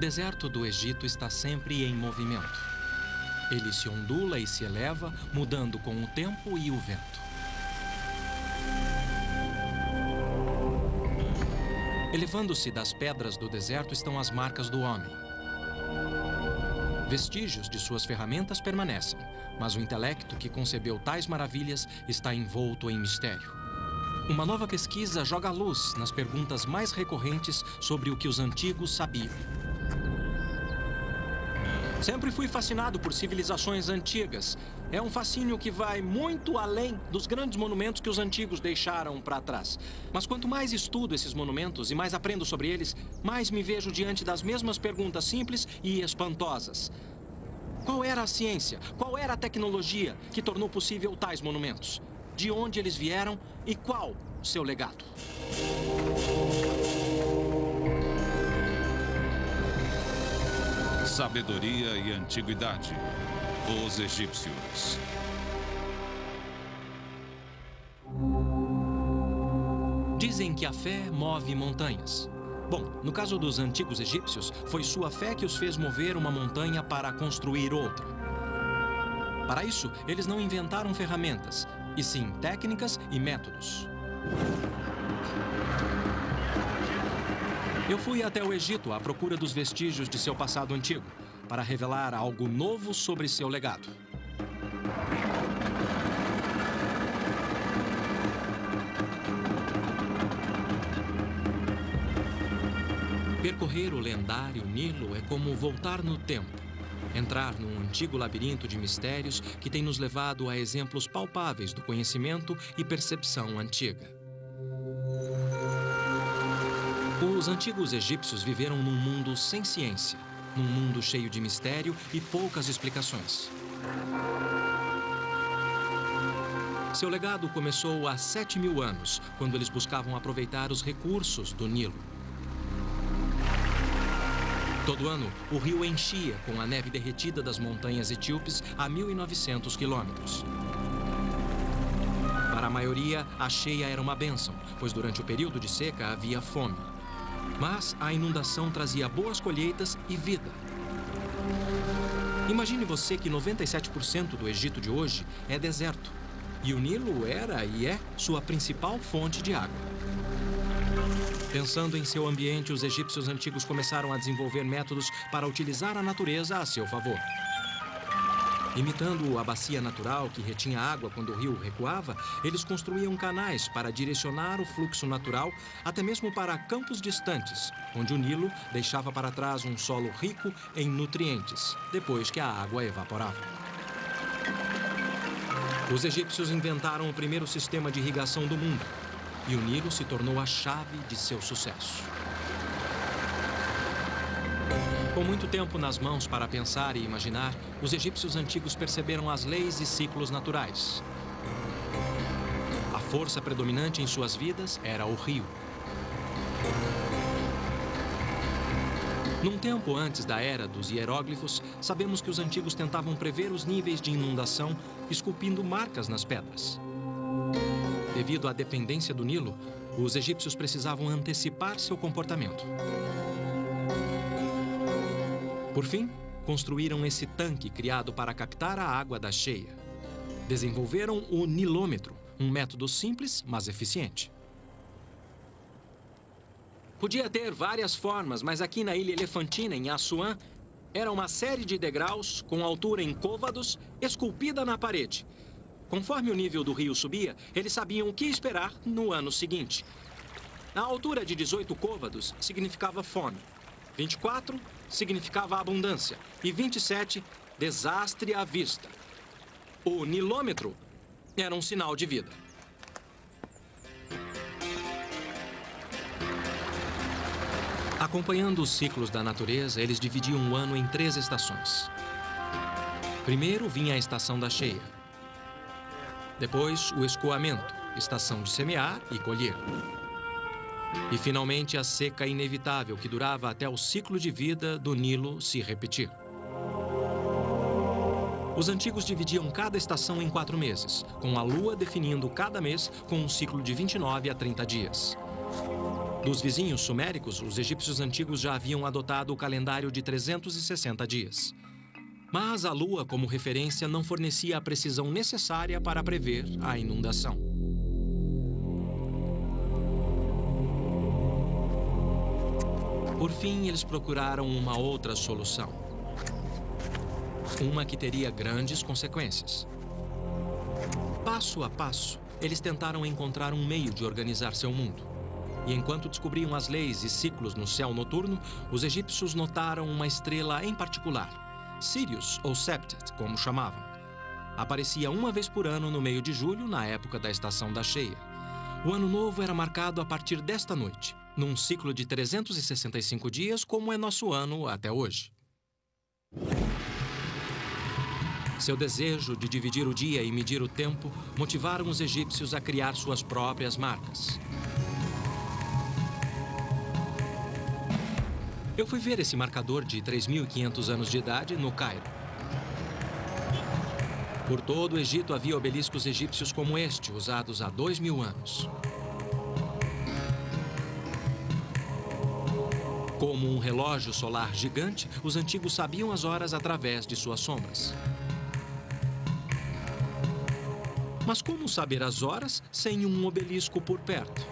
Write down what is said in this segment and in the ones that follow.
deserto do Egito está sempre em movimento. Ele se ondula e se eleva, mudando com o tempo e o vento. Elevando-se das pedras do deserto estão as marcas do homem. Vestígios de suas ferramentas permanecem, mas o intelecto que concebeu tais maravilhas está envolto em mistério. Uma nova pesquisa joga luz nas perguntas mais recorrentes sobre o que os antigos sabiam. Sempre fui fascinado por civilizações antigas. É um fascínio que vai muito além dos grandes monumentos que os antigos deixaram para trás. Mas quanto mais estudo esses monumentos e mais aprendo sobre eles, mais me vejo diante das mesmas perguntas simples e espantosas. Qual era a ciência? Qual era a tecnologia que tornou possível tais monumentos? De onde eles vieram e qual o seu legado? Sabedoria e antiguidade. Os egípcios. Dizem que a fé move montanhas. Bom, no caso dos antigos egípcios, foi sua fé que os fez mover uma montanha para construir outra. Para isso, eles não inventaram ferramentas, e sim técnicas e métodos. Eu fui até o Egito à procura dos vestígios de seu passado antigo, para revelar algo novo sobre seu legado. Percorrer o lendário Nilo é como voltar no tempo. Entrar num antigo labirinto de mistérios que tem nos levado a exemplos palpáveis do conhecimento e percepção antiga. Os antigos egípcios viveram num mundo sem ciência, num mundo cheio de mistério e poucas explicações. Seu legado começou há 7.000 anos, quando eles buscavam aproveitar os recursos do Nilo. Todo ano, o rio enchia com a neve derretida das montanhas etíopes a 1.900 quilômetros. Para a maioria, a cheia era uma bênção, pois durante o período de seca havia fome. Mas a inundação trazia boas colheitas e vida. Imagine você que 97% do Egito de hoje é deserto. E o Nilo era e é sua principal fonte de água. Pensando em seu ambiente, os egípcios antigos começaram a desenvolver métodos para utilizar a natureza a seu favor. Imitando a bacia natural que retinha água quando o rio recuava, eles construíam canais para direcionar o fluxo natural até mesmo para campos distantes, onde o Nilo deixava para trás um solo rico em nutrientes, depois que a água evaporava. Os egípcios inventaram o primeiro sistema de irrigação do mundo, e o Nilo se tornou a chave de seu sucesso. Com muito tempo nas mãos para pensar e imaginar, os egípcios antigos perceberam as leis e ciclos naturais. A força predominante em suas vidas era o rio. Num tempo antes da era dos hieróglifos, sabemos que os antigos tentavam prever os níveis de inundação, esculpindo marcas nas pedras. Devido à dependência do Nilo, os egípcios precisavam antecipar seu comportamento. Por fim, construíram esse tanque criado para captar a água da cheia. Desenvolveram o nilômetro, um método simples, mas eficiente. Podia ter várias formas, mas aqui na Ilha Elefantina, em Assuã, era uma série de degraus com altura em côvados, esculpida na parede. Conforme o nível do rio subia, eles sabiam o que esperar no ano seguinte. A altura de 18 côvados significava fome. 24 significava abundância. E 27, desastre à vista. O nilômetro era um sinal de vida. Acompanhando os ciclos da natureza, eles dividiam o ano em 3 estações. Primeiro vinha a estação da cheia. Depois, o escoamento, estação de semear e colher. E, finalmente, a seca inevitável, que durava até o ciclo de vida do Nilo se repetir. Os antigos dividiam cada estação em 4 meses, com a lua definindo cada mês com um ciclo de 29 a 30 dias. Dos vizinhos suméricos, os egípcios antigos já haviam adotado o calendário de 360 dias. Mas a lua, como referência, não fornecia a precisão necessária para prever a inundação. Por fim, eles procuraram uma outra solução. Uma que teria grandes consequências. Passo a passo, eles tentaram encontrar um meio de organizar seu mundo. E enquanto descobriam as leis e ciclos no céu noturno, os egípcios notaram uma estrela em particular, Sirius, ou Septet, como chamavam. Aparecia uma vez por ano no meio de julho, na época da estação da cheia. O ano novo era marcado a partir desta noite, num ciclo de 365 dias, como é nosso ano até hoje. Seu desejo de dividir o dia e medir o tempo motivaram os egípcios a criar suas próprias marcas. Eu fui ver esse marcador de 3.500 anos de idade no Cairo. Por todo o Egito havia obeliscos egípcios como este, usados há 2.000 anos. Como um relógio solar gigante, os antigos sabiam as horas através de suas sombras. Mas como saber as horas sem um obelisco por perto?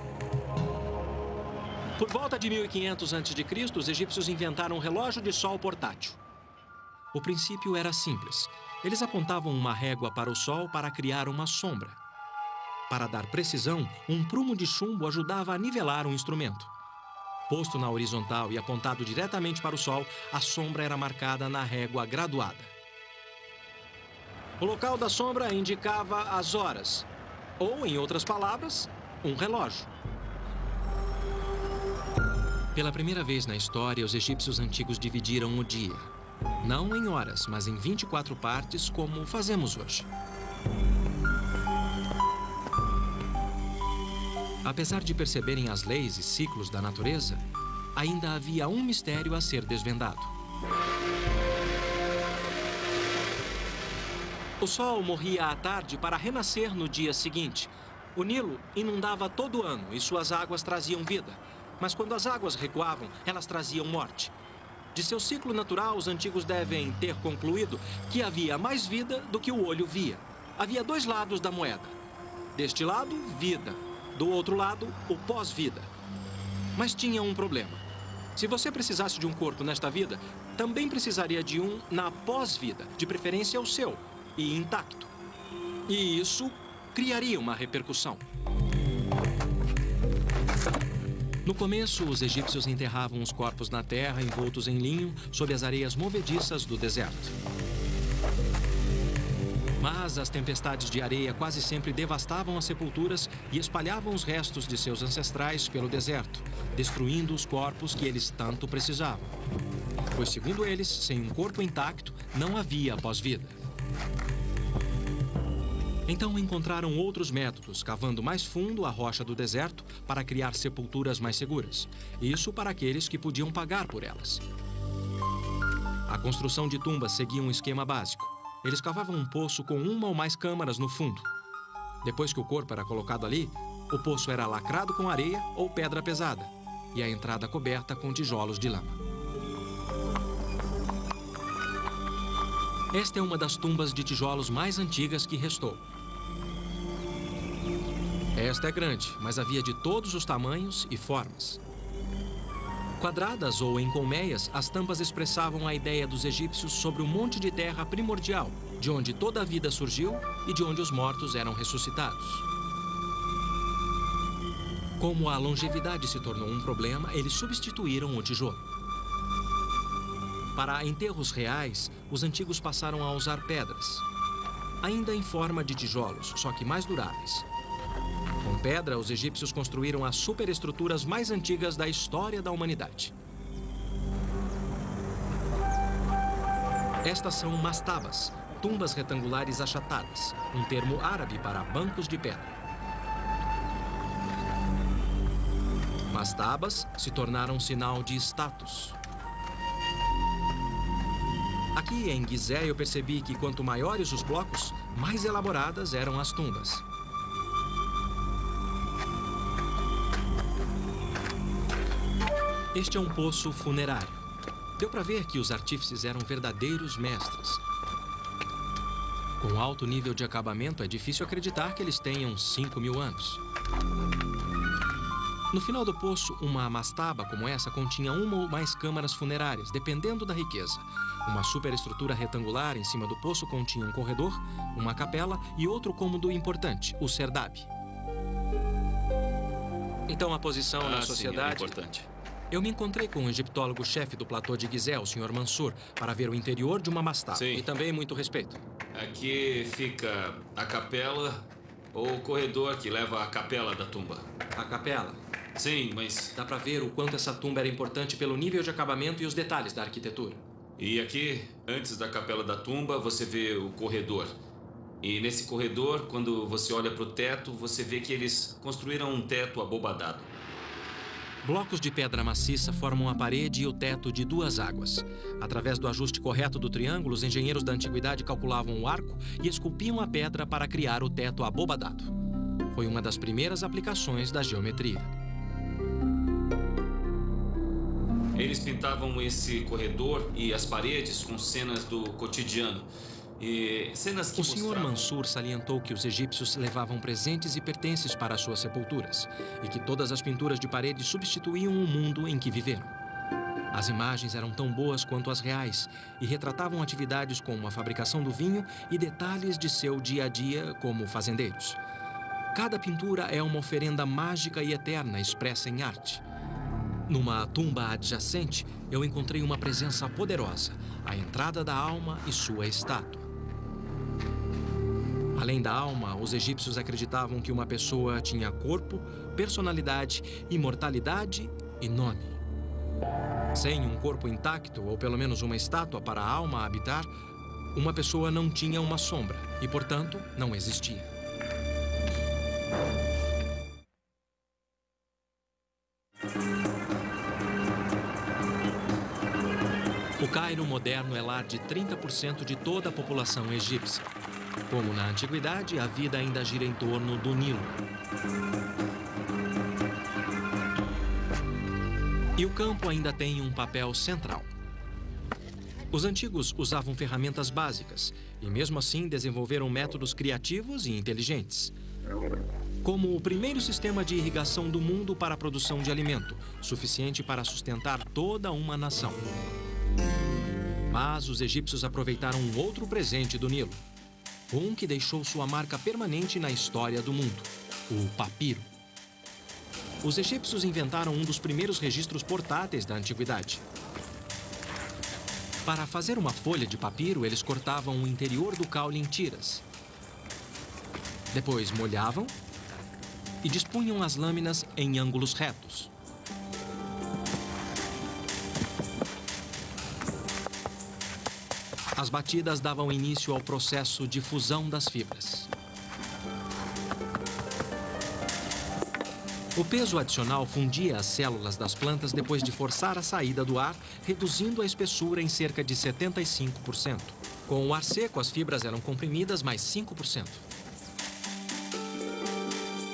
Por volta de 1500 a.C., os egípcios inventaram um relógio de sol portátil. O princípio era simples. Eles apontavam uma régua para o sol para criar uma sombra. Para dar precisão, um prumo de chumbo ajudava a nivelar o instrumento. Posto na horizontal e apontado diretamente para o sol, a sombra era marcada na régua graduada. O local da sombra indicava as horas, ou, em outras palavras, um relógio. Pela primeira vez na história, os egípcios antigos dividiram o dia. Não em horas, mas em 24 partes, como fazemos hoje. Apesar de perceberem as leis e ciclos da natureza, ainda havia um mistério a ser desvendado. O sol morria à tarde para renascer no dia seguinte. O Nilo inundava todo ano e suas águas traziam vida. Mas quando as águas recuavam, elas traziam morte. De seu ciclo natural, os antigos devem ter concluído que havia mais vida do que o olho via. Havia dois lados da moeda. Deste lado, vida. Do outro lado, o pós-vida. Mas tinha um problema. Se você precisasse de um corpo nesta vida, também precisaria de um na pós-vida, de preferência o seu, e intacto. E isso criaria uma repercussão. No começo, os egípcios enterravam os corpos na terra, envoltos em linho, sob as areias movediças do deserto. Mas as tempestades de areia quase sempre devastavam as sepulturas e espalhavam os restos de seus ancestrais pelo deserto, destruindo os corpos que eles tanto precisavam. Pois, segundo eles, sem um corpo intacto, não havia pós-vida. Então encontraram outros métodos, cavando mais fundo a rocha do deserto para criar sepulturas mais seguras. Isso para aqueles que podiam pagar por elas. A construção de tumbas seguia um esquema básico. Eles cavavam um poço com uma ou mais câmaras no fundo. Depois que o corpo era colocado ali, o poço era lacrado com areia ou pedra pesada e a entrada coberta com tijolos de lama. Esta é uma das tumbas de tijolos mais antigas que restou. Esta é grande, mas havia de todos os tamanhos e formas. Quadradas ou em colmeias, as tampas expressavam a ideia dos egípcios sobre o monte de terra primordial, de onde toda a vida surgiu e de onde os mortos eram ressuscitados. Como a longevidade se tornou um problema, eles substituíram o tijolo. Para enterros reais, os antigos passaram a usar pedras, ainda em forma de tijolos, só que mais duráveis. Com pedra, os egípcios construíram as superestruturas mais antigas da história da humanidade. Estas são mastabas, tumbas retangulares achatadas, um termo árabe para bancos de pedra. Mastabas se tornaram sinal de status. Aqui em Gizé eu percebi que quanto maiores os blocos, mais elaboradas eram as tumbas. Este é um poço funerário. Deu para ver que os artífices eram verdadeiros mestres. Com alto nível de acabamento, é difícil acreditar que eles tenham 5.000 anos. No final do poço, uma mastaba como essa continha uma ou mais câmaras funerárias, dependendo da riqueza. Uma superestrutura retangular em cima do poço continha um corredor, uma capela e outro cômodo importante, o serdab. Então, a posição na sociedade... Sim, é importante. Eu me encontrei com o egiptólogo-chefe do platô de Gizé, o Sr. Mansur, para ver o interior de uma mastaba. Sim. E também muito respeito. Aqui fica a capela ou o corredor que leva à capela da tumba. A capela. Sim, mas... Dá para ver o quanto essa tumba era importante pelo nível de acabamento e os detalhes da arquitetura. E aqui, antes da capela da tumba, você vê o corredor. E nesse corredor, quando você olha para o teto, você vê que eles construíram um teto abobadado. Blocos de pedra maciça formam a parede e o teto de 2 águas. Através do ajuste correto do triângulo, os engenheiros da antiguidade calculavam o arco e esculpiam a pedra para criar o teto abobadado. Foi uma das primeiras aplicações da geometria. Eles pintavam esse corredor e as paredes com cenas do cotidiano. E cenas que O Sr. Mansur salientou que os egípcios levavam presentes e pertences para as suas sepulturas e que todas as pinturas de parede substituíam o mundo em que viveram. As imagens eram tão boas quanto as reais e retratavam atividades como a fabricação do vinho e detalhes de seu dia a dia como fazendeiros. Cada pintura é uma oferenda mágica e eterna expressa em arte. Numa tumba adjacente, eu encontrei uma presença poderosa, a entrada da alma e sua estátua. Além da alma, os egípcios acreditavam que uma pessoa tinha corpo, personalidade, imortalidade e nome. Sem um corpo intacto, ou pelo menos uma estátua para a alma habitar, uma pessoa não tinha uma sombra e, portanto, não existia. O Cairo moderno é lar de 30% de toda a população egípcia. Como na antiguidade, a vida ainda gira em torno do Nilo. E o campo ainda tem um papel central. Os antigos usavam ferramentas básicas e, mesmo assim, desenvolveram métodos criativos e inteligentes. Como o primeiro sistema de irrigação do mundo para a produção de alimento, suficiente para sustentar toda uma nação. Mas os egípcios aproveitaram um outro presente do Nilo. Um que deixou sua marca permanente na história do mundo, o papiro. Os egípcios inventaram um dos primeiros registros portáteis da antiguidade. Para fazer uma folha de papiro, eles cortavam o interior do caule em tiras. Depois molhavam e dispunham as lâminas em ângulos retos. As batidas davam início ao processo de fusão das fibras. O peso adicional fundia as células das plantas depois de forçar a saída do ar, reduzindo a espessura em cerca de 75%. Com o ar seco, as fibras eram comprimidas mais 5%.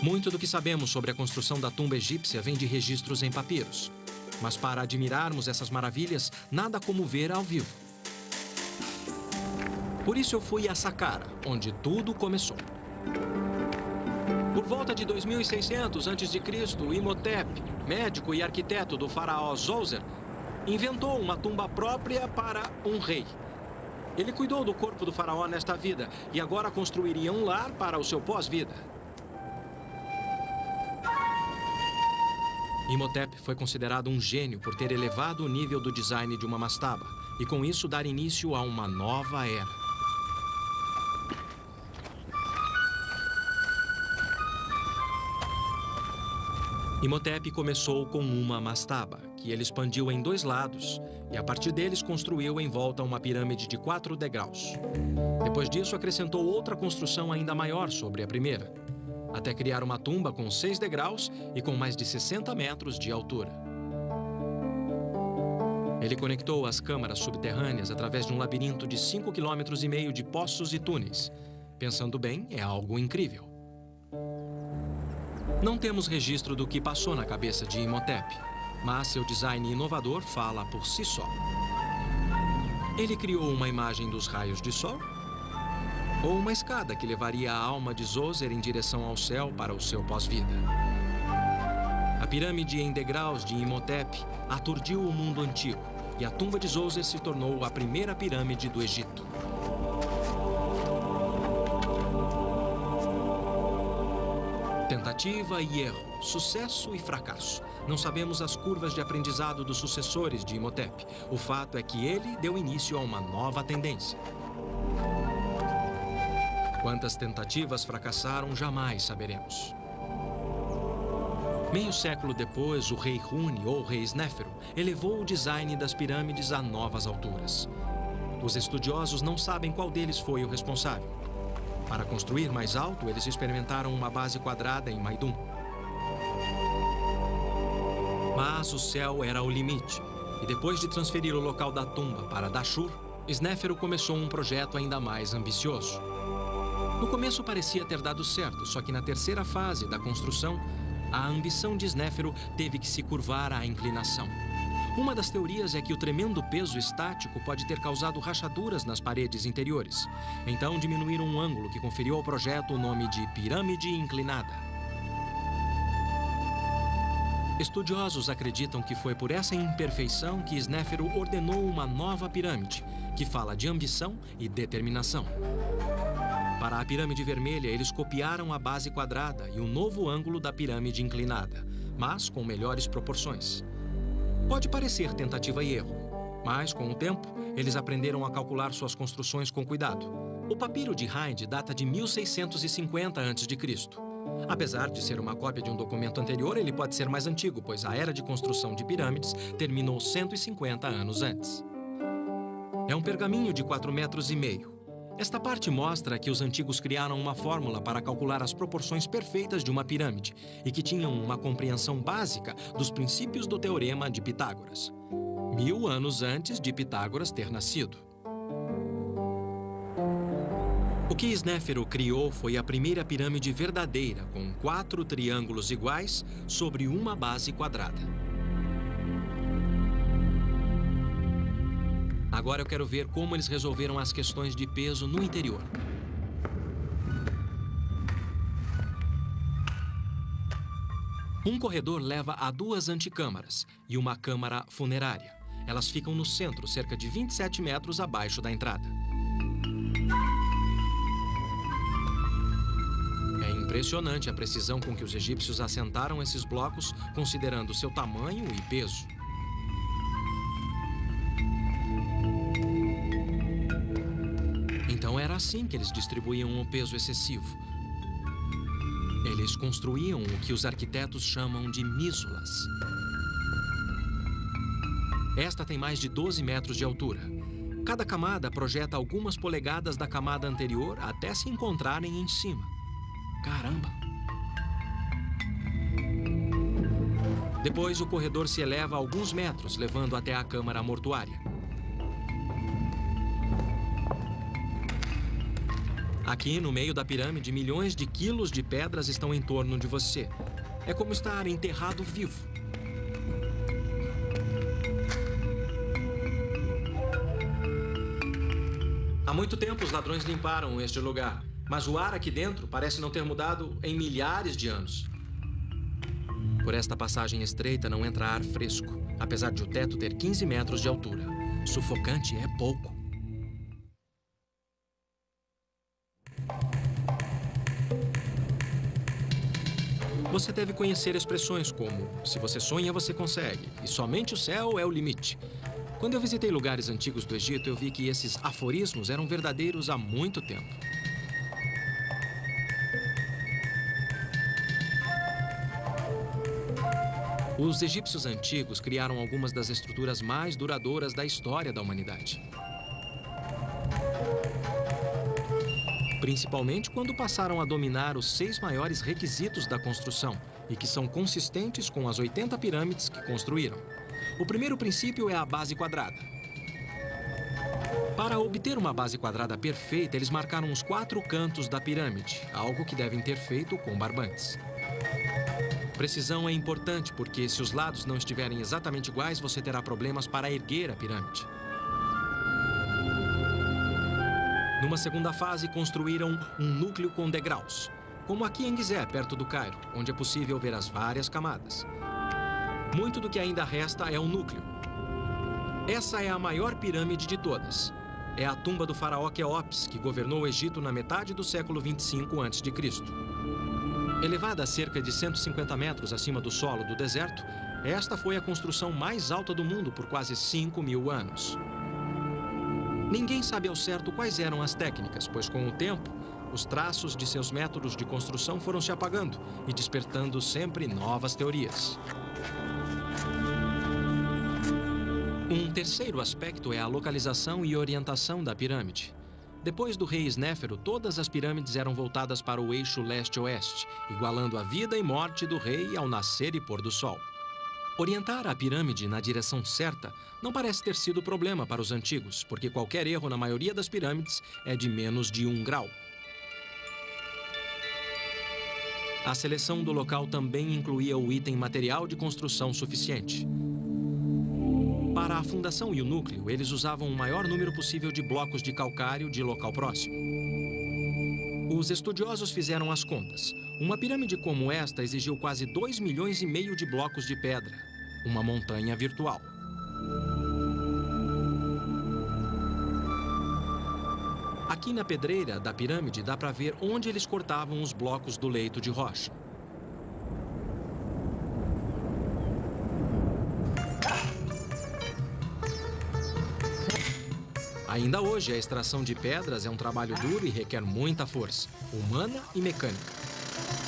Muito do que sabemos sobre a construção da tumba egípcia vem de registros em papiros. Mas para admirarmos essas maravilhas, nada como ver ao vivo. Por isso eu fui a Saqqara, onde tudo começou. Por volta de 2600 a.C., Imhotep, médico e arquiteto do faraó Djoser, inventou uma tumba própria para um rei. Ele cuidou do corpo do faraó nesta vida e agora construiria um lar para o seu pós-vida. Imhotep foi considerado um gênio por ter elevado o nível do design de uma mastaba e com isso dar início a uma nova era. Imhotep começou com uma mastaba, que ele expandiu em 2 lados, e a partir deles construiu em volta uma pirâmide de 4 degraus. Depois disso, acrescentou outra construção ainda maior sobre a primeira, até criar uma tumba com 6 degraus e com mais de 60 metros de altura. Ele conectou as câmaras subterrâneas através de um labirinto de 5,5 km de poços e túneis. Pensando bem, é algo incrível. Não temos registro do que passou na cabeça de Imhotep, mas seu design inovador fala por si só. Ele criou uma imagem dos raios de sol? Ou uma escada que levaria a alma de Zoser em direção ao céu para o seu pós-vida? A pirâmide em degraus de Imhotep aturdiu o mundo antigo, e a tumba de Zoser se tornou a primeira pirâmide do Egito. Tentativa e erro, sucesso e fracasso. Não sabemos as curvas de aprendizado dos sucessores de Imhotep. O fato é que ele deu início a uma nova tendência. Quantas tentativas fracassaram, jamais saberemos. Meio século depois, o rei Huni, ou rei Snéfero, elevou o design das pirâmides a novas alturas. Os estudiosos não sabem qual deles foi o responsável. Para construir mais alto, eles experimentaram uma base quadrada em Maidum. Mas o céu era o limite, e depois de transferir o local da tumba para Dashur, Snéfero começou um projeto ainda mais ambicioso. No começo parecia ter dado certo, só que na terceira fase da construção, a ambição de Snéfero teve que se curvar à inclinação. Uma das teorias é que o tremendo peso estático pode ter causado rachaduras nas paredes interiores. Então diminuíram um ângulo que conferiu ao projeto o nome de pirâmide inclinada. Estudiosos acreditam que foi por essa imperfeição que Snéfero ordenou uma nova pirâmide, que fala de ambição e determinação. Para a pirâmide vermelha, eles copiaram a base quadrada e o novo ângulo da pirâmide inclinada, mas com melhores proporções. Pode parecer tentativa e erro, mas, com o tempo, eles aprenderam a calcular suas construções com cuidado. O papiro de Hind data de 1650 a.C. Apesar de ser uma cópia de um documento anterior, ele pode ser mais antigo, pois a era de construção de pirâmides terminou 150 anos antes. É um pergaminho de 4,5 metros. Esta parte mostra que os antigos criaram uma fórmula para calcular as proporções perfeitas de uma pirâmide e que tinham uma compreensão básica dos princípios do Teorema de Pitágoras. 1000 anos antes de Pitágoras ter nascido. O que Snéfero criou foi a primeira pirâmide verdadeira, com 4 triângulos iguais sobre uma base quadrada. Agora eu quero ver como eles resolveram as questões de peso no interior. Um corredor leva a 2 antecâmaras e uma câmara funerária. Elas ficam no centro, cerca de 27 metros abaixo da entrada. É impressionante a precisão com que os egípcios assentaram esses blocos, considerando seu tamanho e peso. Então era assim que eles distribuíam o peso excessivo. Eles construíam o que os arquitetos chamam de mísulas. Esta tem mais de 12 metros de altura. Cada camada projeta algumas polegadas da camada anterior até se encontrarem em cima. Caramba! Depois o corredor se eleva alguns metros, levando até a câmara mortuária. Aqui, no meio da pirâmide, milhões de quilos de pedras estão em torno de você. É como estar enterrado vivo. Há muito tempo os ladrões limparam este lugar, mas o ar aqui dentro parece não ter mudado em milhares de anos. Por esta passagem estreita não entra ar fresco, apesar de o teto ter 15 metros de altura. Sufocante é pouco. Você deve conhecer expressões como "se você sonha, você consegue" e "somente o céu é o limite". Quando eu visitei lugares antigos do Egito, eu vi que esses aforismos eram verdadeiros há muito tempo. Os egípcios antigos criaram algumas das estruturas mais duradouras da história da humanidade. Principalmente quando passaram a dominar os 6 maiores requisitos da construção e que são consistentes com as 80 pirâmides que construíram. O primeiro princípio é a base quadrada. Para obter uma base quadrada perfeita, eles marcaram os 4 cantos da pirâmide, algo que devem ter feito com barbantes. Precisão é importante porque, se os lados não estiverem exatamente iguais, você terá problemas para erguer a pirâmide. Numa segunda fase, construíram um núcleo com degraus, como aqui em Gizé, perto do Cairo, onde é possível ver as várias camadas. Muito do que ainda resta é o núcleo. Essa é a maior pirâmide de todas. É a tumba do faraó Quéops, que governou o Egito na metade do século 25 a.C. Elevada a cerca de 150 metros acima do solo do deserto, esta foi a construção mais alta do mundo por quase 5.000 anos. Ninguém sabe ao certo quais eram as técnicas, pois com o tempo, os traços de seus métodos de construção foram se apagando e despertando sempre novas teorias. Um terceiro aspecto é a localização e orientação da pirâmide. Depois do rei Snéfero, todas as pirâmides eram voltadas para o eixo leste-oeste, igualando a vida e morte do rei ao nascer e pôr do sol. Orientar a pirâmide na direção certa não parece ter sido problema para os antigos, porque qualquer erro na maioria das pirâmides é de menos de 1 grau. A seleção do local também incluía o item material de construção suficiente. Para a fundação e o núcleo, eles usavam o maior número possível de blocos de calcário de local próximo. Os estudiosos fizeram as contas. Uma pirâmide como esta exigiu quase 2,5 milhões de blocos de pedra, uma montanha virtual. Aqui na pedreira da pirâmide dá para ver onde eles cortavam os blocos do leito de rocha. Ainda hoje, a extração de pedras é um trabalho duro e requer muita força, humana e mecânica.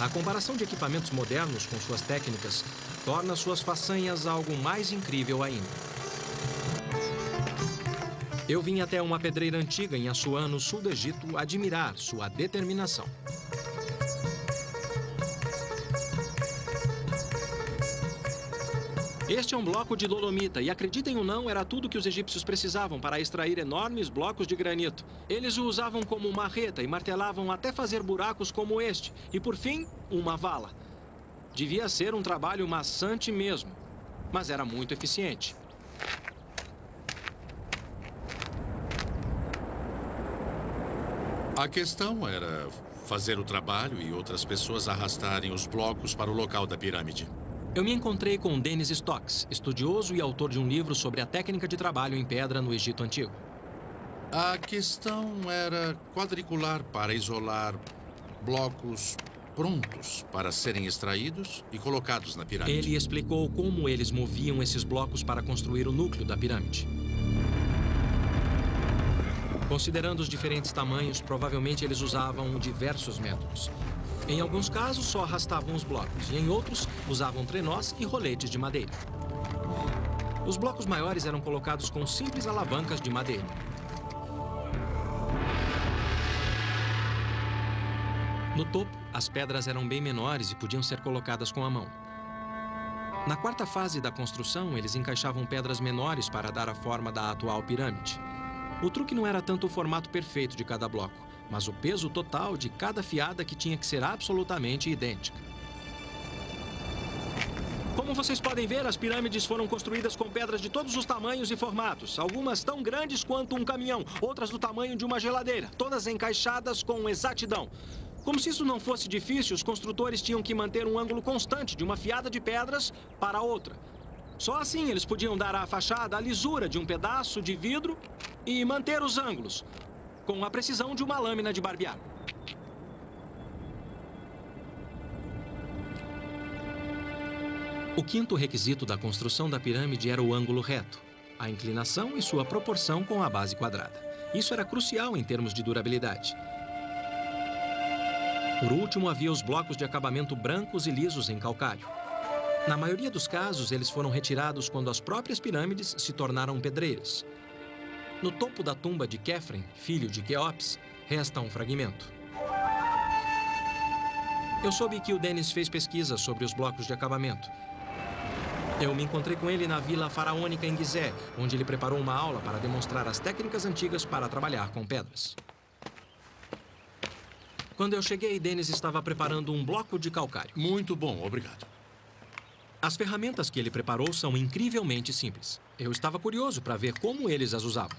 A comparação de equipamentos modernos com suas técnicas torna suas façanhas algo mais incrível ainda. Eu vim até uma pedreira antiga em Assuã, no sul do Egito, admirar sua determinação. Este é um bloco de dolomita e, acreditem ou não, era tudo que os egípcios precisavam para extrair enormes blocos de granito. Eles o usavam como marreta e martelavam até fazer buracos como este. E, por fim, uma vala. Devia ser um trabalho maçante mesmo, mas era muito eficiente. A questão era fazer o trabalho e outras pessoas arrastarem os blocos para o local da pirâmide. Eu me encontrei com Dennis Stocks, estudioso e autor de um livro sobre a técnica de trabalho em pedra no Egito Antigo. A questão era quadricular para isolar blocos prontos para serem extraídos e colocados na pirâmide. Ele explicou como eles moviam esses blocos para construir o núcleo da pirâmide. Considerando os diferentes tamanhos, provavelmente eles usavam diversos métodos. Em alguns casos, só arrastavam os blocos, e em outros, usavam trenós e roletes de madeira. Os blocos maiores eram colocados com simples alavancas de madeira. No topo, as pedras eram bem menores e podiam ser colocadas com a mão. Na quarta fase da construção, eles encaixavam pedras menores para dar a forma da atual pirâmide. O truque não era tanto o formato perfeito de cada bloco, mas o peso total de cada fiada, que tinha que ser absolutamente idêntica. Como vocês podem ver, as pirâmides foram construídas com pedras de todos os tamanhos e formatos. Algumas tão grandes quanto um caminhão, outras do tamanho de uma geladeira, todas encaixadas com exatidão. Como se isso não fosse difícil, os construtores tinham que manter um ângulo constante de uma fiada de pedras para outra. Só assim eles podiam dar à fachada a lisura de um pedaço de vidro e manter os ângulos, com a precisão de uma lâmina de barbear. O quinto requisito da construção da pirâmide era o ângulo reto, a inclinação e sua proporção com a base quadrada. Isso era crucial em termos de durabilidade. Por último, havia os blocos de acabamento brancos e lisos em calcário. Na maioria dos casos, eles foram retirados quando as próprias pirâmides se tornaram pedreiras. No topo da tumba de Khefren, filho de Quéops, resta um fragmento. Eu soube que o Dennis fez pesquisas sobre os blocos de acabamento. Eu me encontrei com ele na Vila Faraônica em Gizé, onde ele preparou uma aula para demonstrar as técnicas antigas para trabalhar com pedras. Quando eu cheguei, Dennis estava preparando um bloco de calcário. Muito bom, obrigado. As ferramentas que ele preparou são incrivelmente simples. Eu estava curioso para ver como eles as usavam.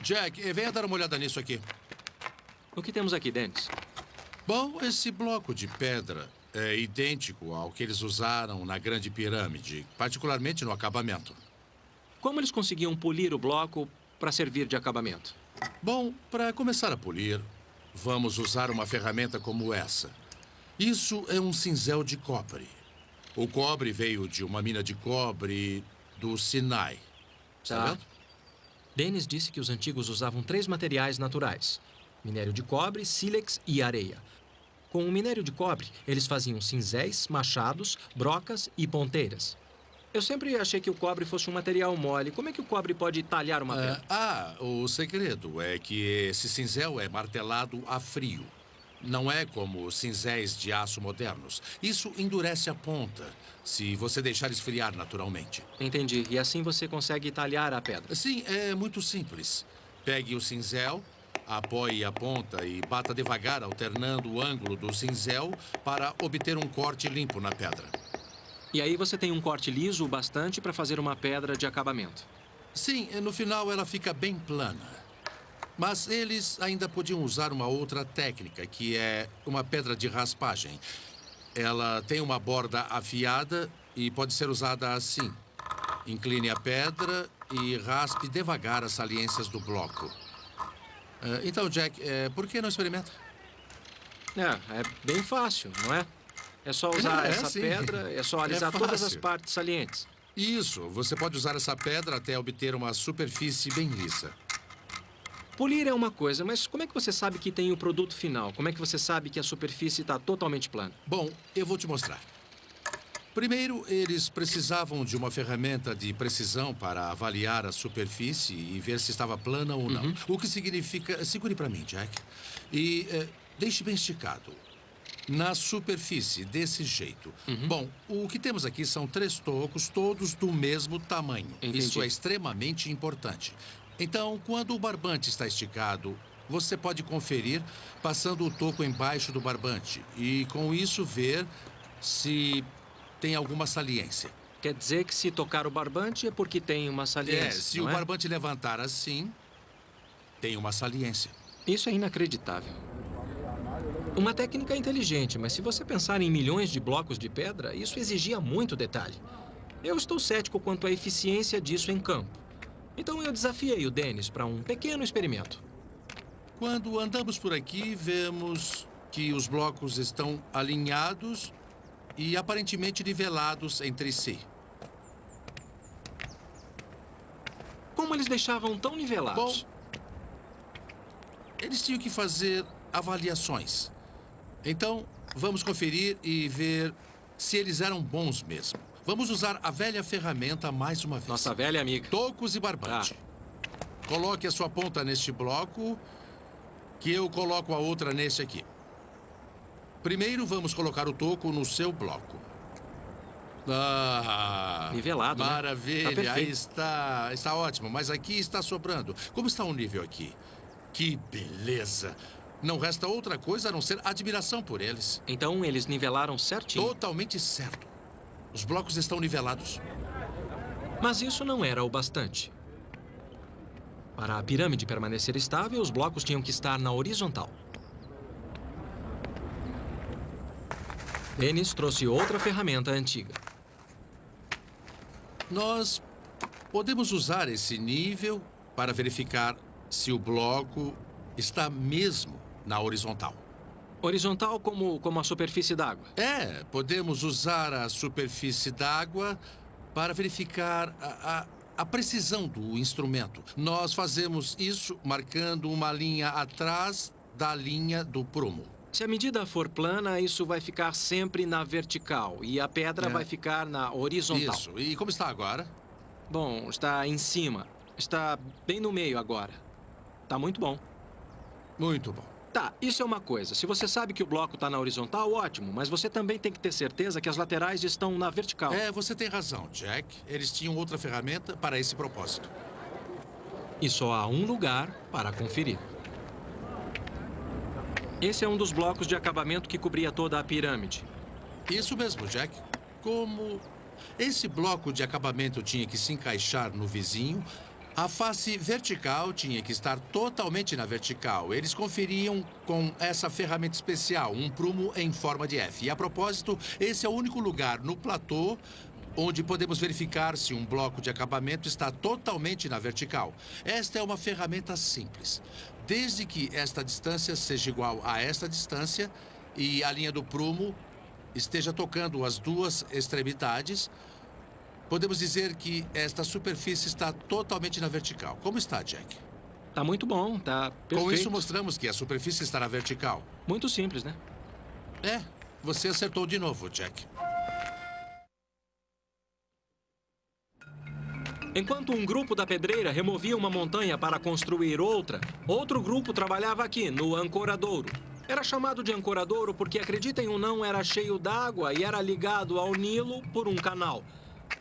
Jack, venha dar uma olhada nisso aqui. O que temos aqui, Dennis? Bom, esse bloco de pedra é idêntico ao que eles usaram na Grande Pirâmide, particularmente no acabamento. Como eles conseguiam polir o bloco para servir de acabamento? Bom, para começar a polir, vamos usar uma ferramenta como essa. Isso é um cinzel de cobre. O cobre veio de uma mina de cobre do Sinai. Está vendo? Dennis disse que os antigos usavam 3 materiais naturais: minério de cobre, sílex e areia. Com o minério de cobre, eles faziam cinzéis, machados, brocas e ponteiras. Eu sempre achei que o cobre fosse um material mole. Como é que o cobre pode talhar uma pedra? O segredo é que esse cinzel é martelado a frio. Não é como os cinzéis de aço modernos. Isso endurece a ponta, se você deixar esfriar naturalmente. Entendi. E assim você consegue talhar a pedra? Sim, é muito simples. Pegue o cinzel, apoie a ponta e bata devagar, alternando o ângulo do cinzel para obter um corte limpo na pedra. E aí você tem um corte liso o bastante para fazer uma pedra de acabamento. Sim, no final ela fica bem plana. Mas eles ainda podiam usar uma outra técnica, que é uma pedra de raspagem. Ela tem uma borda afiada e pode ser usada assim. Incline a pedra e raspe devagar as saliências do bloco. Então, Jack, por que não experimenta? É bem fácil, não é? É só usar essa sim. pedra, é só alisar todas as fácil. partes salientes. Isso, você pode usar essa pedra até obter uma superfície bem lisa. Polir é uma coisa, mas como é que você sabe que tem o produto final? Como é que você sabe que a superfície está totalmente plana? Bom, eu vou te mostrar. Primeiro, eles precisavam de uma ferramenta de precisão para avaliar a superfície e ver se estava plana ou não. O que significa... Segure para mim, Jack. E deixe bem esticado. Na superfície, desse jeito. Bom, o que temos aqui são 3 tocos, todos do mesmo tamanho. Entendi. Isso é extremamente importante. Então, quando o barbante está esticado, você pode conferir passando o toco embaixo do barbante e, com isso, ver se tem alguma saliência. Quer dizer que se tocar o barbante é porque tem uma saliência, Se não o é? barbante levantar assim, tem uma saliência. Isso é inacreditável. Uma técnica inteligente, mas se você pensar em milhões de blocos de pedra, isso exigia muito detalhe. Eu estou cético quanto à eficiência disso em campo. Então eu desafiei o Dennis para um pequeno experimento. Quando andamos por aqui, vemos que os blocos estão alinhados e aparentemente nivelados entre si. Como eles deixavam tão nivelados? Bom, eles tinham que fazer avaliações. Então, vamos conferir e ver se eles eram bons mesmo. Vamos usar a velha ferramenta mais uma vez. Nossa velha amiga. Tocos e barbante. Coloque a sua ponta neste bloco, que eu coloco a outra neste aqui. Primeiro, vamos colocar o toco no seu bloco. Nivelado, né? Maravilha, Tá perfeito. aí está. Está ótimo, mas aqui está sobrando. Como está o nível aqui? Que beleza! Não resta outra coisa a não ser admiração por eles. Então eles nivelaram certinho. Totalmente certo. Os blocos estão nivelados. Mas isso não era o bastante. Para a pirâmide permanecer estável, os blocos tinham que estar na horizontal. Dennis trouxe outra ferramenta antiga. Nós podemos usar esse nível para verificar se o bloco está mesmo na horizontal. Horizontal como a superfície d'água. Podemos usar a superfície d'água para verificar a precisão do instrumento. Nós fazemos isso marcando uma linha atrás da linha do prumo. Se a medida for plana, isso vai ficar sempre na vertical e a pedra vai ficar na horizontal. Isso. E como está agora? Bom, está em cima. Está bem no meio agora. Tá muito bom. Muito bom. Tá, isso é uma coisa. Se você sabe que o bloco está na horizontal, ótimo. Mas você também tem que ter certeza que as laterais estão na vertical. Você tem razão, Jack. Eles tinham outra ferramenta para esse propósito. E só há um lugar para conferir. Esse é um dos blocos de acabamento que cobria toda a pirâmide. Isso mesmo, Jack. como esse bloco de acabamento tinha que se encaixar no vizinho, a face vertical tinha que estar totalmente na vertical. Eles conferiam com essa ferramenta especial, um prumo em forma de F. E, a propósito, esse é o único lugar no platô onde podemos verificar se um bloco de acabamento está totalmente na vertical. Esta é uma ferramenta simples. Desde que esta distância seja igual a esta distância e a linha do prumo esteja tocando as duas extremidades, podemos dizer que esta superfície está totalmente na vertical. Como está, Jack? Tá muito bom, tá perfeito. Com isso, mostramos que a superfície está na vertical. Muito simples, né? É, você acertou de novo, Jack. Enquanto um grupo da pedreira removia uma montanha para construir outra, outro grupo trabalhava aqui, no ancoradouro. Era chamado de ancoradouro porque, acreditem ou não, era cheio d'água e era ligado ao Nilo por um canal.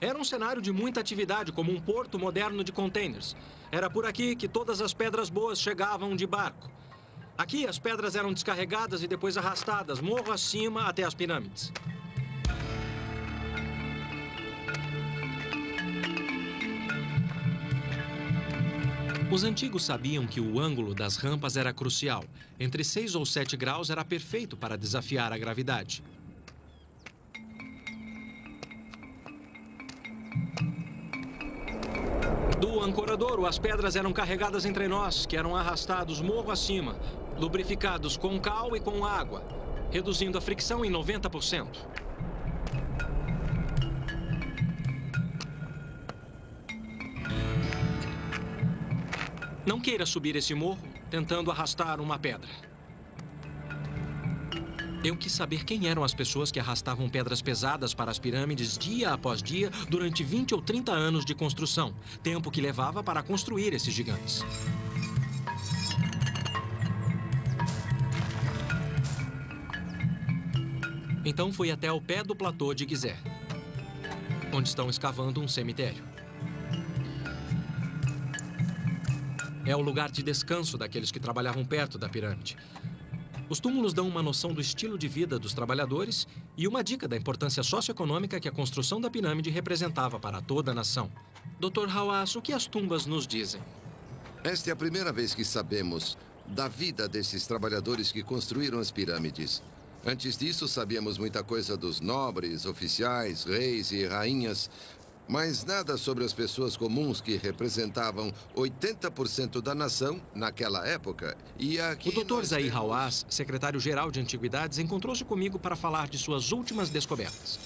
Era um cenário de muita atividade, como um porto moderno de containers. Era por aqui que todas as pedras boas chegavam de barco. Aqui, as pedras eram descarregadas e depois arrastadas morro acima até as pirâmides. Os antigos sabiam que o ângulo das rampas era crucial. Entre 6 ou 7 graus era perfeito para desafiar a gravidade. Do ancoradouro, as pedras eram carregadas entre nós, que eram arrastados morro acima, lubrificados com cal e com água, reduzindo a fricção em 90%. Não queira subir esse morro tentando arrastar uma pedra. Eu quis saber quem eram as pessoas que arrastavam pedras pesadas para as pirâmides dia após dia durante 20 ou 30 anos de construção, tempo que levava para construir esses gigantes. Então fui até o pé do platô de Gizeh, onde estão escavando um cemitério. É o lugar de descanso daqueles que trabalhavam perto da pirâmide. Os túmulos dão uma noção do estilo de vida dos trabalhadores e uma dica da importância socioeconômica que a construção da pirâmide representava para toda a nação. Dr. Hawass, o que as tumbas nos dizem? Esta é a primeira vez que sabemos da vida desses trabalhadores que construíram as pirâmides. Antes disso, sabíamos muita coisa dos nobres, oficiais, reis e rainhas, mas nada sobre as pessoas comuns que representavam 80% da nação naquela época. E aqui o Dr. Zahi Hawass, secretário-geral de Antiguidades, encontrou-se comigo para falar de suas últimas descobertas.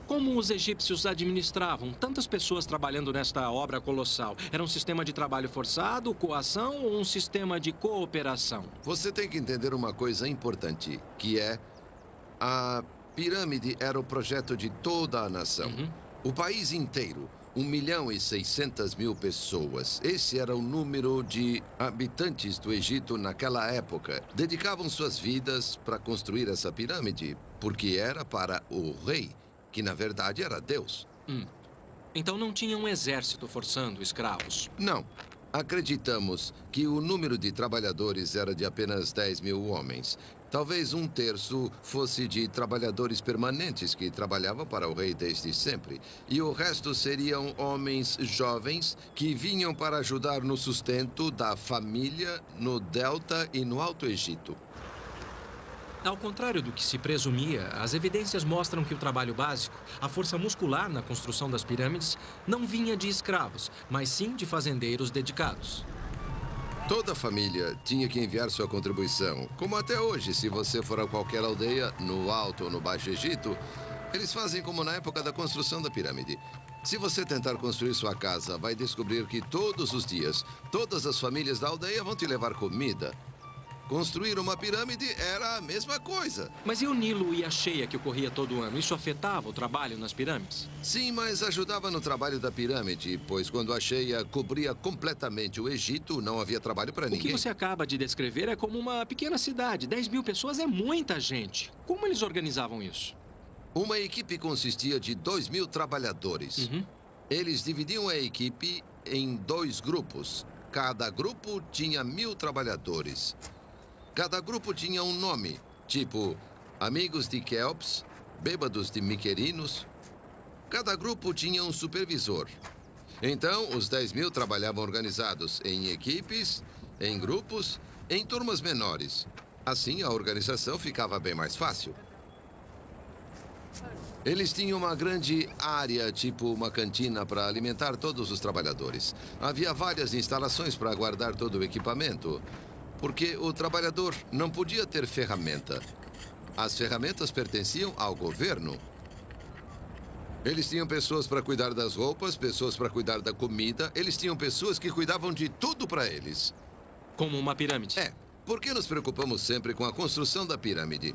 Como os egípcios administravam tantas pessoas trabalhando nesta obra colossal? Era um sistema de trabalho forçado, coação ou um sistema de cooperação? Você tem que entender uma coisa importante, que é a pirâmide era o projeto de toda a nação. O país inteiro, 1.600.000 pessoas. Esse era o número de habitantes do Egito naquela época. Dedicavam suas vidas para construir essa pirâmide, porque era para o rei, que na verdade era Deus. Então não tinha um exército forçando escravos? Não. Acreditamos que o número de trabalhadores era de apenas 10.000 homens. Talvez um terço fosse de trabalhadores permanentes que trabalhavam para o rei desde sempre. E o resto seriam homens jovens que vinham para ajudar no sustento da família no Delta e no Alto Egito. Ao contrário do que se presumia, as evidências mostram que o trabalho básico, a força muscular na construção das pirâmides, não vinha de escravos, mas sim de fazendeiros dedicados. Toda família tinha que enviar sua contribuição. Como até hoje, se você for a qualquer aldeia, no Alto ou no Baixo Egito, eles fazem como na época da construção da pirâmide. Se você tentar construir sua casa, vai descobrir que todos os dias, todas as famílias da aldeia vão te levar comida. Construir uma pirâmide era a mesma coisa. Mas e o Nilo e a cheia que ocorria todo ano? Isso afetava o trabalho nas pirâmides? Sim, mas ajudava no trabalho da pirâmide, pois quando a cheia cobria completamente o Egito, não havia trabalho para ninguém. O que você acaba de descrever é como uma pequena cidade. 10.000 pessoas é muita gente. Como eles organizavam isso? Uma equipe consistia de 2.000 trabalhadores. Eles dividiam a equipe em 2 grupos. Cada grupo tinha 1.000 trabalhadores. Cada grupo tinha um nome, tipo Amigos de Quéops, bêbados de miquerinos. Cada grupo tinha um supervisor. Então, os 10.000 trabalhavam organizados em equipes, em grupos, em turmas menores. Assim, a organização ficava bem mais fácil. Eles tinham uma grande área, tipo uma cantina, para alimentar todos os trabalhadores. Havia várias instalações para guardar todo o equipamento, porque o trabalhador não podia ter ferramenta. As ferramentas pertenciam ao governo. Eles tinham pessoas para cuidar das roupas, pessoas para cuidar da comida. Eles tinham pessoas que cuidavam de tudo para eles. Como uma pirâmide. É, porque nos preocupamos sempre com a construção da pirâmide.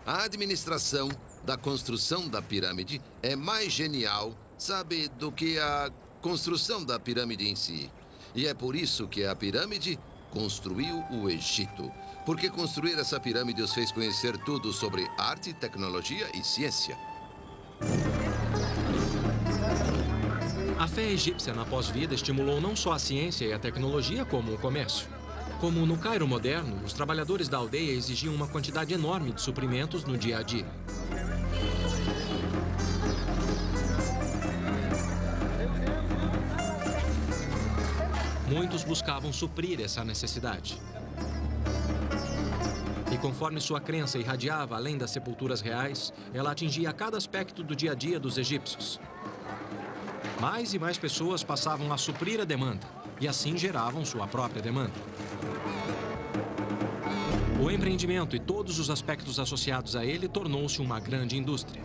A administração da construção da pirâmide é mais genial, sabe, do que a construção da pirâmide em si. E é por isso que a pirâmide construiu o Egito. Porque construir essa pirâmide os fez conhecer tudo sobre arte, tecnologia e ciência. A fé egípcia na pós-vida estimulou não só a ciência e a tecnologia, como o comércio. Como no Cairo moderno, os trabalhadores da aldeia exigiam uma quantidade enorme de suprimentos no dia a dia. Muitos buscavam suprir essa necessidade. E conforme sua crença irradiava além das sepulturas reais, ela atingia cada aspecto do dia a dia dos egípcios. Mais e mais pessoas passavam a suprir a demanda, e assim geravam sua própria demanda. O empreendimento e todos os aspectos associados a ele tornou-se uma grande indústria.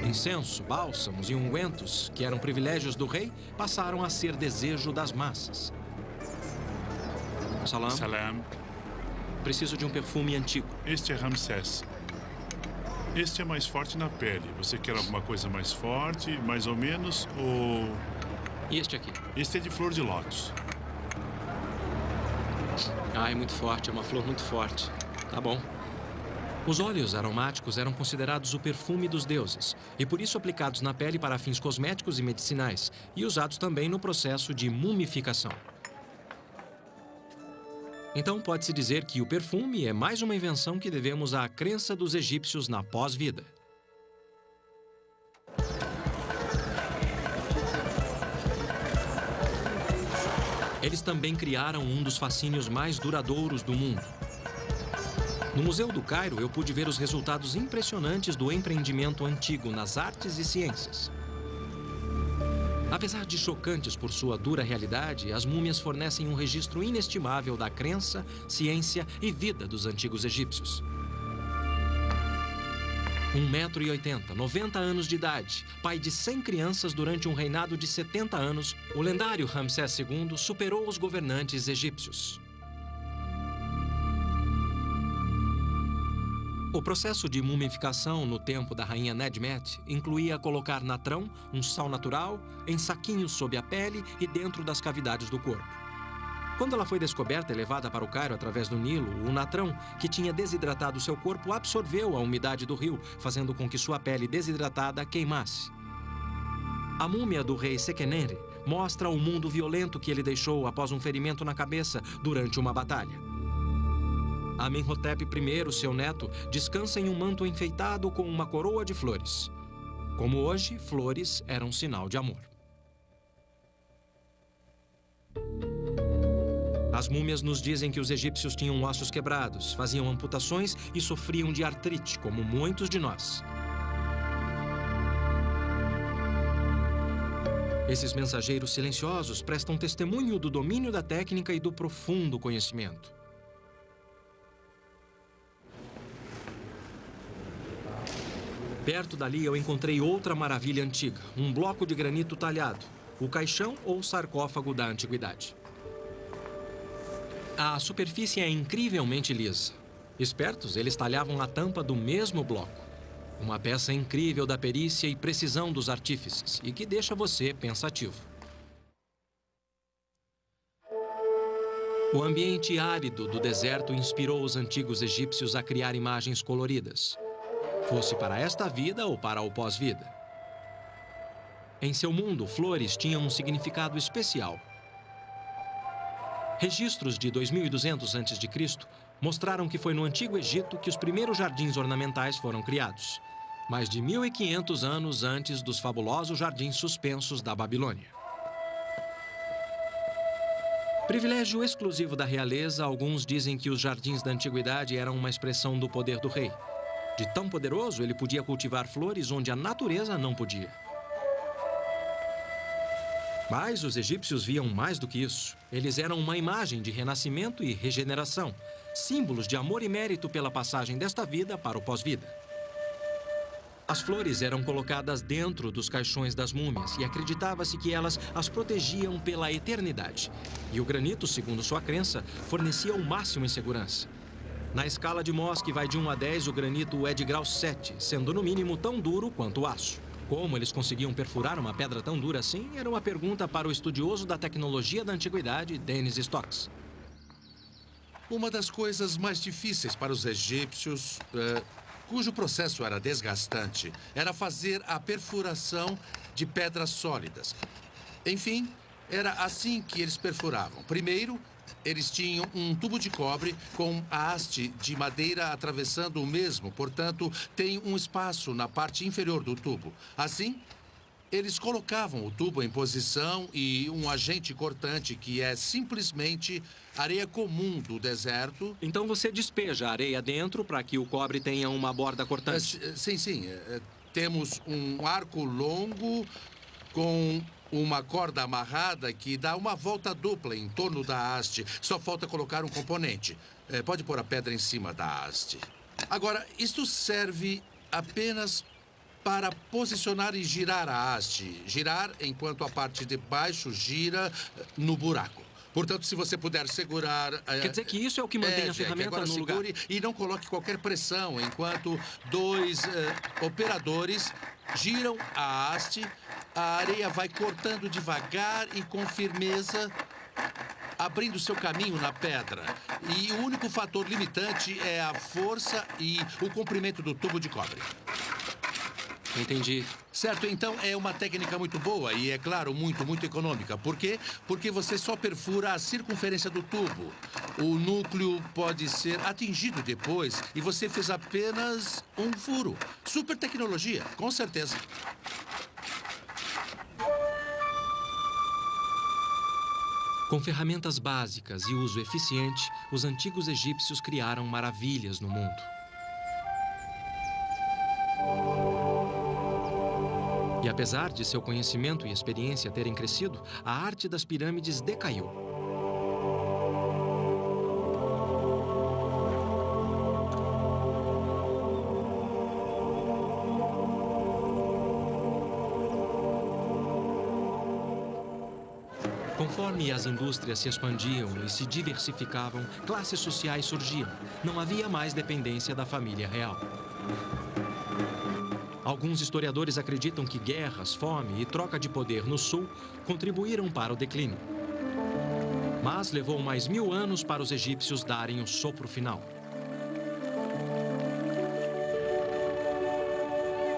Incenso, bálsamos e ungüentos, que eram privilégios do rei, passaram a ser desejo das massas. Salam. Salam. Preciso de um perfume antigo. Este é Ramsés. Este é mais forte na pele. Você quer alguma coisa mais forte, mais ou menos, ou... E este aqui? Este é de flor de lótus. Ah, é muito forte, é uma flor muito forte. Tá bom. Os óleos aromáticos eram considerados o perfume dos deuses e por isso aplicados na pele para fins cosméticos e medicinais e usados também no processo de mumificação. Então pode-se dizer que o perfume é mais uma invenção que devemos à crença dos egípcios na pós-vida. Eles também criaram um dos fascínios mais duradouros do mundo. No Museu do Cairo, eu pude ver os resultados impressionantes do empreendimento antigo nas artes e ciências. Apesar de chocantes por sua dura realidade, as múmias fornecem um registro inestimável da crença, ciência e vida dos antigos egípcios. 1,80 m, 90 anos de idade, pai de 100 crianças durante um reinado de 70 anos, o lendário Ramsés II superou os governantes egípcios. O processo de mumificação no tempo da rainha Nedmet incluía colocar natrão, um sal natural, em saquinhos sob a pele e dentro das cavidades do corpo. Quando ela foi descoberta e levada para o Cairo através do Nilo, o natrão, que tinha desidratado seu corpo, absorveu a umidade do rio, fazendo com que sua pele desidratada queimasse. A múmia do rei Sequenenre mostra o mundo violento que ele deixou após um ferimento na cabeça durante uma batalha. Amenhotep I, seu neto, descansa em um manto enfeitado com uma coroa de flores. Como hoje, flores eram sinal de amor. As múmias nos dizem que os egípcios tinham ossos quebrados, faziam amputações e sofriam de artrite, como muitos de nós. Esses mensageiros silenciosos prestam testemunho do domínio da técnica e do profundo conhecimento. Perto dali eu encontrei outra maravilha antiga, um bloco de granito talhado, o caixão ou sarcófago da antiguidade. A superfície é incrivelmente lisa. Espertos, eles talhavam a tampa do mesmo bloco. Uma peça incrível da perícia e precisão dos artífices e que deixa você pensativo. O ambiente árido do deserto inspirou os antigos egípcios a criar imagens coloridas, fosse para esta vida ou para o pós-vida. Em seu mundo, flores tinham um significado especial. Registros de 2200 a.C. mostraram que foi no Antigo Egito que os primeiros jardins ornamentais foram criados, mais de 1.500 anos antes dos fabulosos jardins suspensos da Babilônia. Privilégio exclusivo da realeza, alguns dizem que os jardins da antiguidade eram uma expressão do poder do rei. De tão poderoso, ele podia cultivar flores onde a natureza não podia. Mas os egípcios viam mais do que isso. Eles eram uma imagem de renascimento e regeneração, símbolos de amor e mérito pela passagem desta vida para o pós-vida. As flores eram colocadas dentro dos caixões das múmias e acreditava-se que elas as protegiam pela eternidade. E o granito, segundo sua crença, fornecia o máximo em segurança. Na escala de Mohs, que vai de 1 a 10, o granito é de grau 7, sendo no mínimo tão duro quanto o aço. Como eles conseguiam perfurar uma pedra tão dura assim, era uma pergunta para o estudioso da tecnologia da antiguidade, Dennis Stocks. Uma das coisas mais difíceis para os egípcios, cujo processo era desgastante, era fazer a perfuração de pedras sólidas. Enfim, era assim que eles perfuravam. Primeiro, eles tinham um tubo de cobre com a haste de madeira atravessando o mesmo, portanto, tem um espaço na parte inferior do tubo. Assim, eles colocavam o tubo em posição e um agente cortante, que é simplesmente areia comum do deserto. Então você despeja a areia dentro para que o cobre tenha uma borda cortante. Sim. Temos um arco longo com uma corda amarrada que dá uma volta dupla em torno da haste. Só falta colocar um componente. Pode pôr a pedra em cima da haste. Agora, isto serve apenas para posicionar e girar a haste. Girar enquanto a parte de baixo gira no buraco. Portanto, se você puder segurar... Quer dizer que isso é o que mantém a ferramenta agora no lugar. E não coloque qualquer pressão enquanto dois operadores giram a haste. A areia vai cortando devagar e com firmeza, abrindo seu caminho na pedra. E o único fator limitante é a força e o comprimento do tubo de cobre. Entendi. Certo, então é uma técnica muito boa e, é claro, muito econômica. Por quê? Porque você só perfura a circunferência do tubo. O núcleo pode ser atingido depois e você fez apenas um furo. Super tecnologia, com certeza. Com ferramentas básicas e uso eficiente, os antigos egípcios criaram maravilhas no mundo. E apesar de seu conhecimento e experiência terem crescido, a arte das pirâmides decaiu. Conforme as indústrias se expandiam e se diversificavam, classes sociais surgiam. Não havia mais dependência da família real. Alguns historiadores acreditam que guerras, fome e troca de poder no sul contribuíram para o declínio. Mas levou mais 1000 anos para os egípcios darem o sopro final.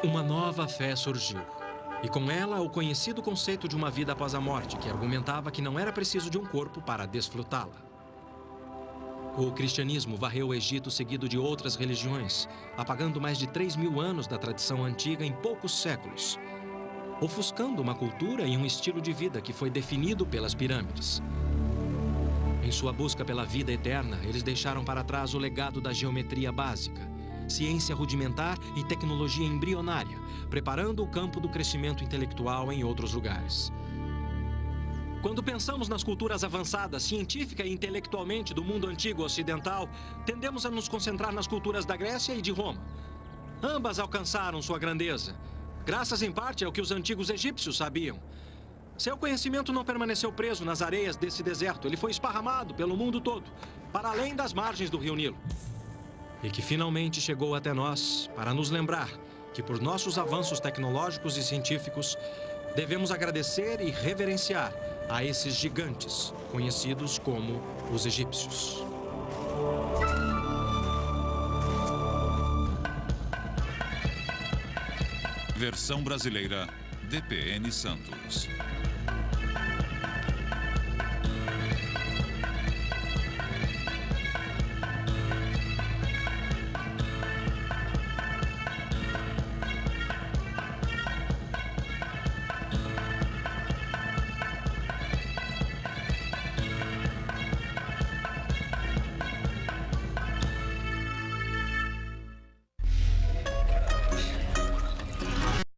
Uma nova fé surgiu. E com ela, o conhecido conceito de uma vida após a morte, que argumentava que não era preciso de um corpo para desfrutá-la. O cristianismo varreu o Egito seguido de outras religiões, apagando mais de 3.000 anos da tradição antiga em poucos séculos, ofuscando uma cultura e um estilo de vida que foi definido pelas pirâmides. Em sua busca pela vida eterna, eles deixaram para trás o legado da geometria básica, ciência rudimentar e tecnologia embrionária, preparando o campo do crescimento intelectual em outros lugares. Quando pensamos nas culturas avançadas, científica e intelectualmente do mundo antigo ocidental, tendemos a nos concentrar nas culturas da Grécia e de Roma. Ambas alcançaram sua grandeza, graças em parte ao que os antigos egípcios sabiam. Seu conhecimento não permaneceu preso nas areias desse deserto, ele foi esparramado pelo mundo todo, para além das margens do Rio Nilo. E que finalmente chegou até nós para nos lembrar que, por nossos avanços tecnológicos e científicos, devemos agradecer e reverenciar a esses gigantes, conhecidos como os egípcios. Versão brasileira, DPN Santos.